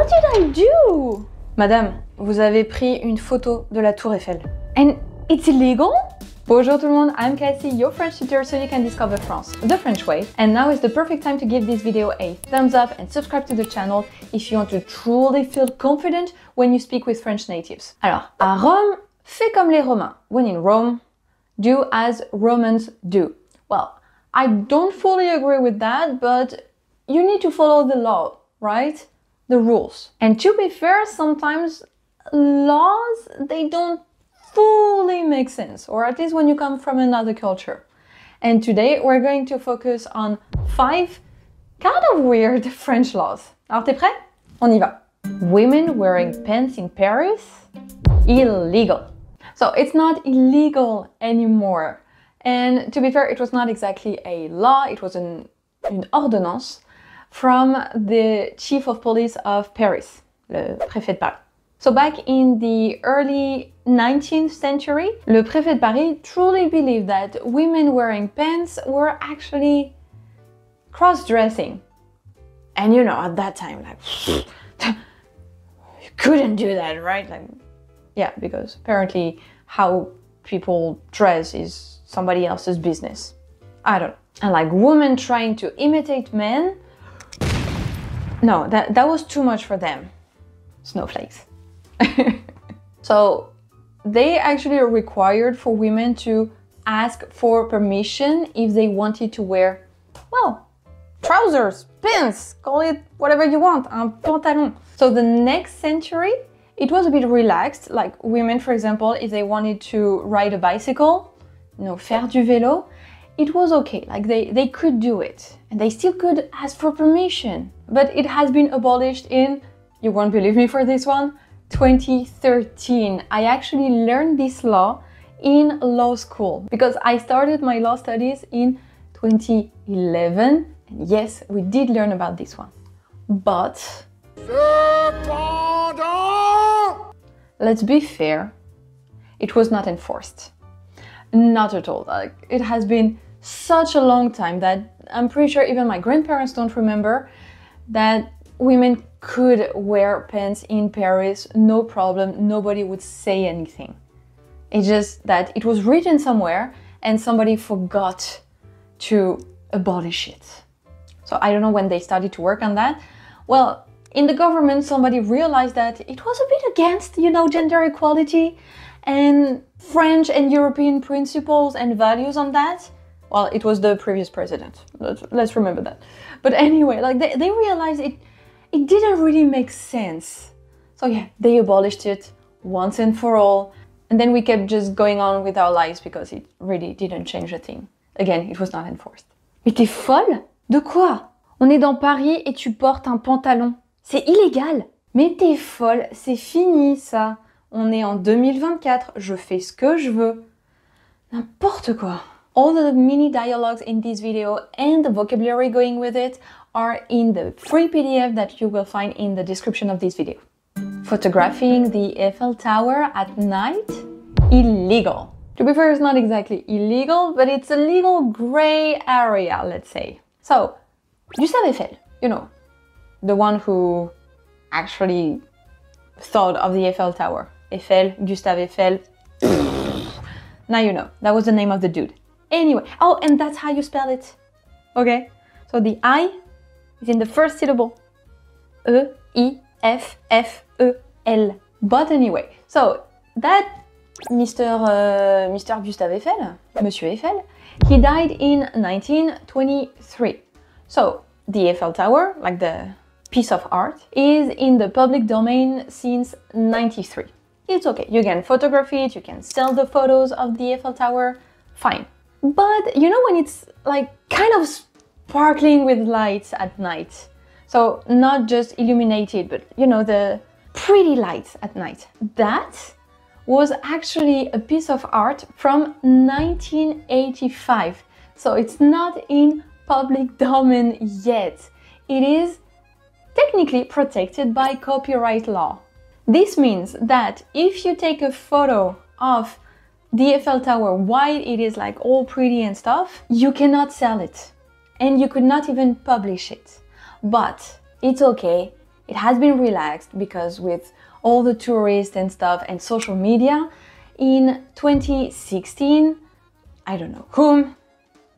did I do? Madame, vous avez pris une photo de la Tour Eiffel. And it's illegal? Bonjour tout le monde, I'm Cassie, your French tutor so you can discover France the French way. And now is the perfect time to give this video a thumbs up and subscribe to the channel if you want to truly feel confident when you speak with French natives. Alors, à Rome, fais comme les Romains. When in Rome, do as Romans do. Well, I don't fully agree with that, but you need to follow the law, right? The rules. And to be fair, sometimes laws, they don't fully make sense, or at least when you come from another culture. And today we're going to focus on 5 kind of weird French laws. Alors t'es prêt? On y va. Women wearing pants in Paris? Illegal. So it's not illegal anymore. And to be fair, it was not exactly a law, it was une ordonnance from the chief of police of Paris, le préfet de Paris. So back in the early 19th century, le préfet de Paris truly believed that women wearing pants were actually cross-dressing. And you know, at that time, like, you couldn't do that, right? Like, yeah, because apparently how people dress is somebody else's business. I don't know. And like women trying to imitate men, no, that was too much for them. Snowflakes. So they actually are required for women to ask for permission if they wanted to wear, well, trousers, pants, call it whatever you want, un pantalon. So the next century, it was a bit relaxed, like women, for example, if they wanted to ride a bicycle, you know, faire du vélo, it was okay, like they could do it. And they still could ask for permission. But it has been abolished in, you won't believe me for this one, 2013. I actually learned this law in law school because I started my law studies in 2011. And yes, we did learn about this one. But let's be fair, it was not enforced. Not at all. Like, it has been such a long time that I'm pretty sure even my grandparents don't remember that women could wear pants in Paris, no problem, nobody would say anything. It's just that it was written somewhere and somebody forgot to abolish it. So I don't know when they started to work on that. Well, in the government, somebody realized that it was a bit against, you know, gender equality and French and European principles and values on that. Well, it was the previous president. Let's remember that. But anyway, like they realized it didn't really make sense. So yeah, they abolished it once and for all. And then we kept just going on with our lives because it really didn't change a thing. Again, it was not enforced. Mais t'es folle? De quoi? On est dans Paris et tu portes un pantalon. C'est illégal. Mais t'es folle, c'est fini ça. On est en 2024, je fais ce que je veux. N'importe quoi. All the mini dialogues in this video and the vocabulary going with it are in the free PDF that you will find in the description of this video. Photographing the Eiffel Tower at night? Illegal. To be fair, it's not exactly illegal, but it's a legal gray area, let's say. So, Gustave Eiffel, you know, the one who actually thought of the Eiffel Tower. Eiffel, Gustave Eiffel. Now you know, that was the name of the dude. Anyway, oh, and that's how you spell it. Okay? So the I is in the first syllable. E-I-F-F-E-L. But anyway, so that Mr. Gustave Eiffel, Monsieur Eiffel, he died in 1923. So the Eiffel Tower, like the piece of art, is in the public domain since 93. It's okay, you can photograph it, you can sell the photos of the Eiffel Tower, fine. But you know when it's like kind of sparkling with lights at night, so not just illuminated, but you know, the pretty lights at night, that was actually a piece of art from 1985. So it's not in public domain yet. It is technically protected by copyright law. This means that if you take a photo of the Eiffel Tower while it is like all pretty and stuff, you cannot sell it and you could not even publish it. But it's okay, It has been relaxed because with all the tourists and stuff and social media, in 2016, I don't know whom,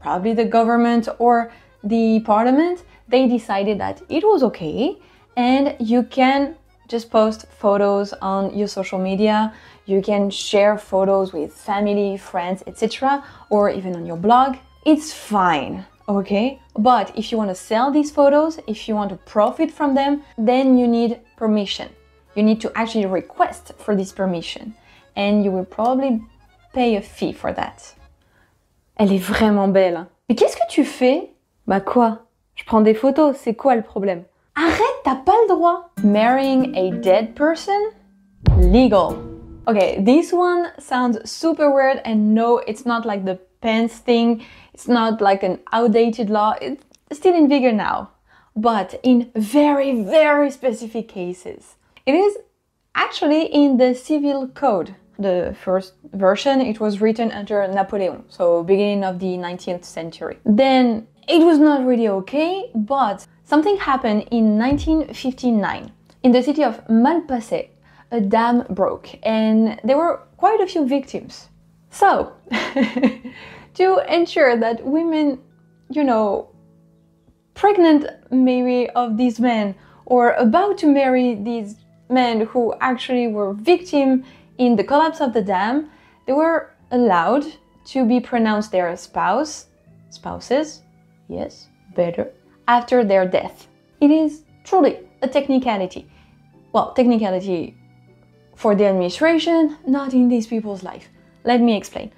probably the government or the parliament, they decided that it was okay and you can just post photos on your social media, you can share photos with family, friends, etc., or even on your blog. It's fine, okay? But if you want to sell these photos, if you want to profit from them, then you need permission. You need to actually request for this permission and you will probably pay a fee for that. Elle est vraiment belle, hein? Mais qu'est-ce que tu fais? Bah quoi? Je prends des photos, c'est quoi le problème? Arrête, t'as pas le droit! Marrying a dead person? Legal. Okay, this one sounds super weird and no, it's not like the Pence thing, it's not like an outdated law, it's still in vigor now. But in very, very specific cases. It is actually in the civil code. The first version, it was written under Napoleon, so beginning of the 19th century. Then it was not really okay, but something happened in 1959. In the city of Malpasset, a dam broke and there were quite a few victims. So, to ensure that women, you know, pregnant maybe of these men or about to marry these men who actually were victims in the collapse of the dam, they were allowed to be pronounced their spouses, yes, better, after their death. It is truly a technicality. Well, technicality for the administration, not in these people's life. Let me explain.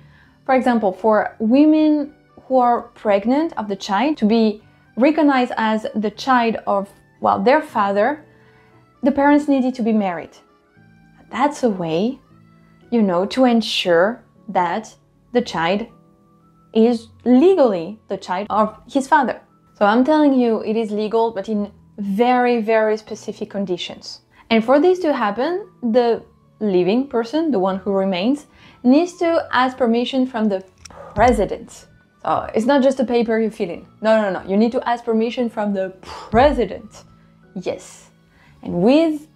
For example, for women who are pregnant of the child to be recognized as the child of, well, their father, the parents needed to be married. That's a way, you know, to ensure that the child is legally the child of his father. So I'm telling you, it is legal, but in very, very specific conditions. And for this to happen, the living person, the one who remains, needs to ask permission from the president. So it's not just a paper you fill in. No. You need to ask permission from the president. Yes. And with,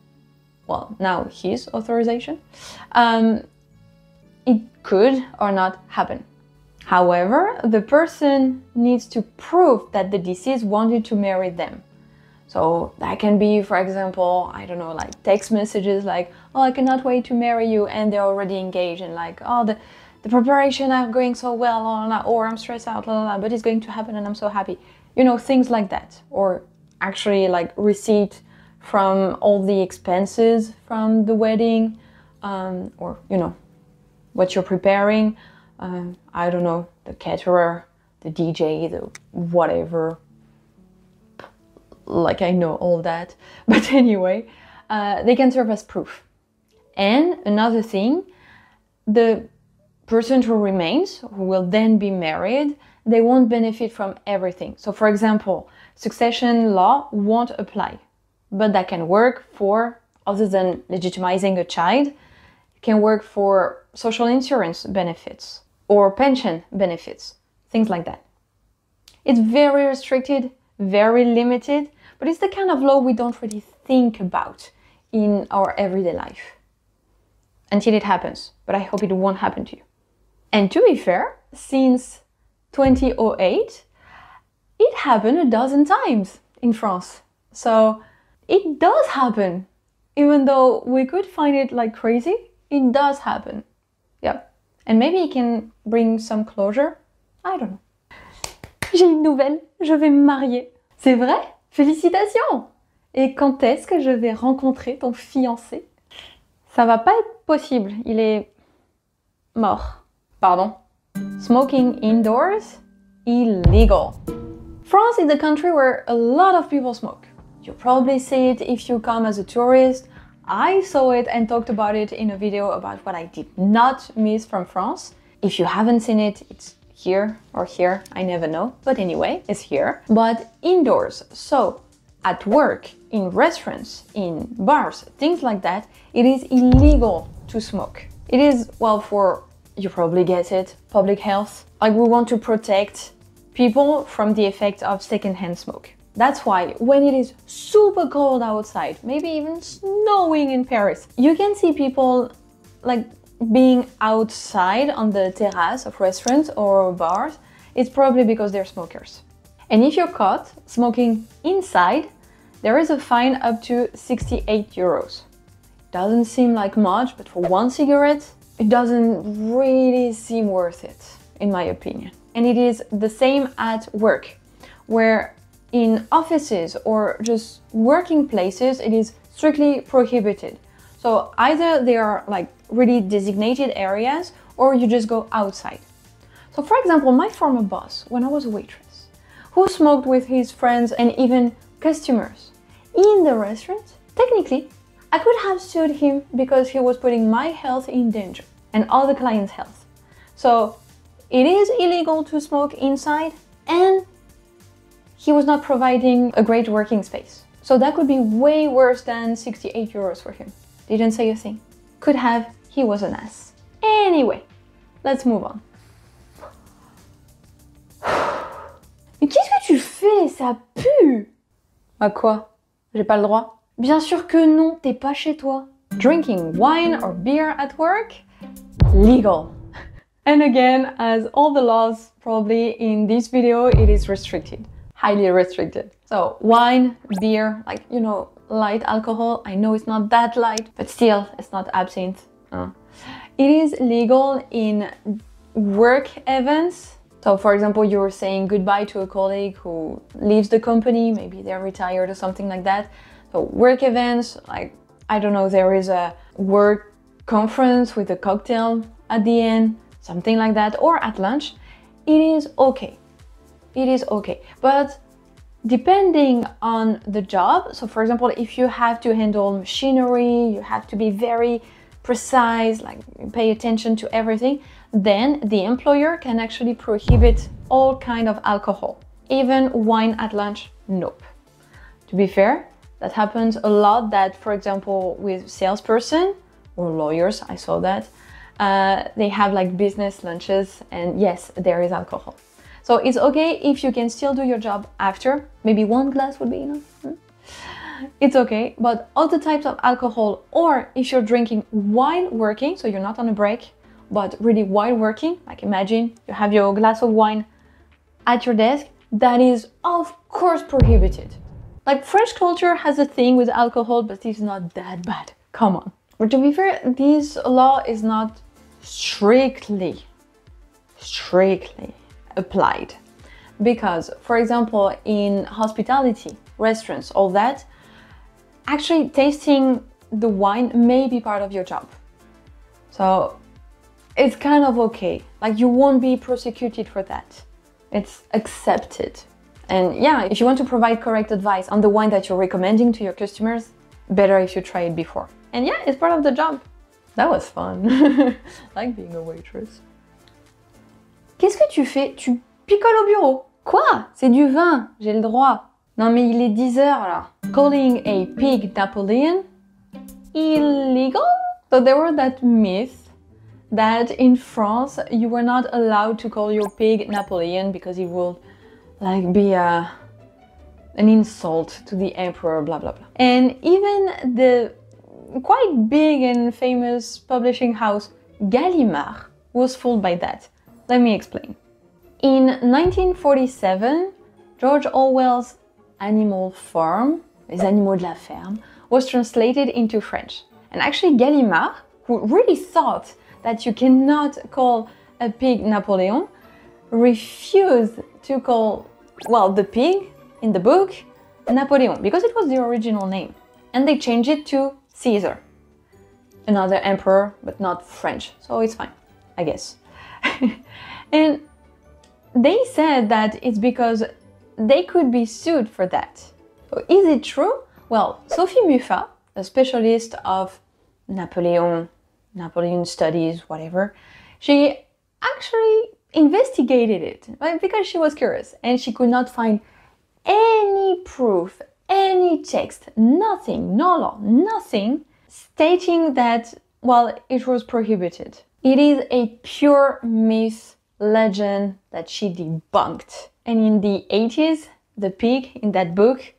well, now his authorization, it could or not happen. However, the person needs to prove that the deceased wanted to marry them. So that can be, for example, I don't know, like text messages like, oh, I cannot wait to marry you, and they're already engaged, and like, oh, the preparation are going so well, or I'm stressed out, but it's going to happen and I'm so happy. You know, things like that. Or actually like receipt from all the expenses from the wedding, or, you know, what you're preparing. I don't know, the caterer, the DJ, the whatever. Like, I know all that. But anyway, they can serve as proof. And another thing, the person who remains, who will then be married, they won't benefit from everything. So for example, succession law won't apply. But that can work for, other than legitimizing a child, it can work for social insurance benefits or pension benefits, things like that. It's very restricted, very limited, but it's the kind of law we don't really think about in our everyday life until it happens, but I hope it won't happen to you. And to be fair, since 2008, it happened a dozen times in France. So it does happen. Even though we could find it like crazy, it does happen. Yeah. And maybe it can bring some closure. I don't know. J'ai une nouvelle, je vais me marier. C'est vrai? Félicitations! Et quand est-ce que je vais rencontrer ton fiancé? Ça va pas être possible, il est mort. Pardon. Smoking indoors? Illegal. France is a country where a lot of people smoke. You probably see it if you come as a tourist. I saw it and talked about it in a video about what I did not miss from France. If you haven't seen it, it's here or here, I never know. But anyway, it's here. But indoors, so at work, in restaurants, in bars, things like that, it is illegal to smoke. It is, well, for, you probably guess it, public health. Like, we want to protect people from the effect of secondhand smoke. That's why when it is super cold outside, maybe even snowing in Paris, you can see people like being outside on the terrace of restaurants or bars. It's probably because they're smokers. And if you're caught smoking inside, there is a fine up to 68 euros. Doesn't seem like much, but for one cigarette, it doesn't really seem worth it, in my opinion. And it is the same at work, where in offices or just working places, it is strictly prohibited. So either they are like really designated areas or you just go outside. So for example, my former boss, when I was a waitress, who smoked with his friends and even customers in the restaurant, technically, I could have sued him because he was putting my health in danger and all the clients' health. So it is illegal to smoke inside and he was not providing a great working space. So that could be way worse than 68 euros for him. Didn't say a thing. Could have, he was an ass. Anyway, let's move on. Mais qu'est-ce que tu fais? Ça pue! À quoi? J'ai pas le droit? Bien sûr que non, t'es pas chez toi. Drinking wine or beer at work? Legal. And again, as all the laws probably in this video, it is restricted. Highly restricted. So wine, beer, like, you know, light alcohol. I know it's not that light, but still, it's not absinthe. It is legal in work events. So for example, you're saying goodbye to a colleague who leaves the company, maybe they're retired or something like that. So work events, like, I don't know, there is a work conference with a cocktail at the end, something like that, or at lunch, it is okay. It is okay. But depending on the job, so for example, if you have to handle machinery, you have to be very precise, like pay attention to everything, then the employer can actually prohibit all kind of alcohol. Even wine at lunch, nope. To be fair, that happens a lot that, for example, with salesperson or lawyers, I saw that, they have like business lunches and yes, there is alcohol. So it's okay if you can still do your job after, maybe one glass would be enough. It's okay, but all the types of alcohol, or if you're drinking while working, so you're not on a break, but really while working, like imagine you have your glass of wine at your desk, that is of course prohibited. Like French culture has a thing with alcohol, but it's not that bad. Come on. But to be fair, this law is not strictly applied. Because, for example, in hospitality, restaurants, all that, actually tasting the wine may be part of your job. So it's kind of okay. Like you won't be prosecuted for that. It's accepted. And yeah, if you want to provide correct advice on the wine that you're recommending to your customers, better if you try it before. And yeah, it's part of the job. That was fun. Like being a waitress. Qu'est-ce que tu fais? Tu picoles au bureau. Quoi? C'est du vin, j'ai le droit. Non mais il est 10 heures là. Calling a pig Napoleon? Illegal? So there was that myth that in France you were not allowed to call your pig Napoleon because it will like be an insult to the emperor, blah blah blah. And even the quite big and famous publishing house Gallimard was fooled by that. Let me explain. In 1947, George Orwell's Animal Farm, Les Animaux de la Ferme, was translated into French. And actually Gallimard, who really thought that you cannot call a pig Napoleon, refused to call, well, the pig in the book Napoleon, because it was the original name. And they changed it to Caesar, another emperor, but not French, so it's fine, I guess. And they said that it's because they could be sued for that. So is it true? Well, Sophie Muffat, a specialist of Napoleon studies, whatever, she actually investigated it, right? Because she was curious and she could not find any proof, any text, nothing, no law, nothing stating that, well, it was prohibited. It is a pure myth, legend that she debunked. And in the 80s, the pig in that book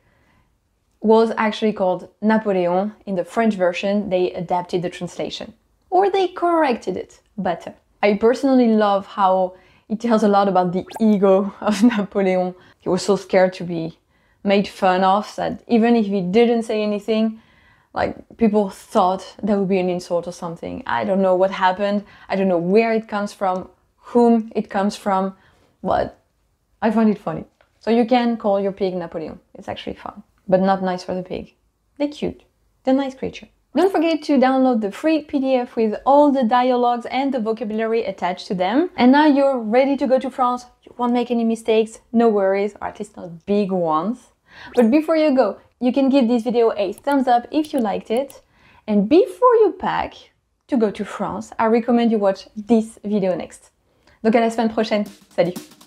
was actually called Napoleon. In the French version, they adapted the translation. Or they corrected it better. I personally love how it tells a lot about the ego of Napoleon. He was so scared to be made fun of that even if he didn't say anything, like people thought that would be an insult or something. I don't know what happened. I don't know where it comes from, whom it comes from, but I find it funny. So you can call your pig Napoleon. It's actually fun, but not nice for the pig. They're cute. They're a nice creature. Don't forget to download the free PDF with all the dialogues and the vocabulary attached to them. And now you're ready to go to France. You won't make any mistakes, no worries, or at least not big ones. But before you go, you can give this video a thumbs up if you liked it. And before you pack to go to France, I recommend you watch this video next. Donc à la semaine prochaine. Salut!